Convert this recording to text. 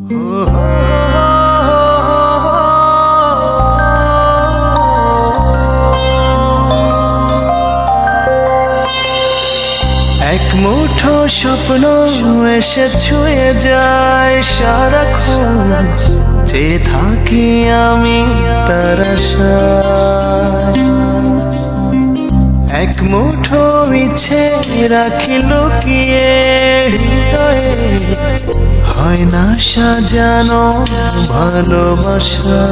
এক মুঠো স্বপ্ন এসে ছুঁয়ে যায় সারাক্ষণ, চেয়ে থাকি আমি তার আশায়। এক মুঠো ইচ্ছে রাখি লুকিয়ে হৃদয়ে, হয় না সাজানো ভালোবাসা।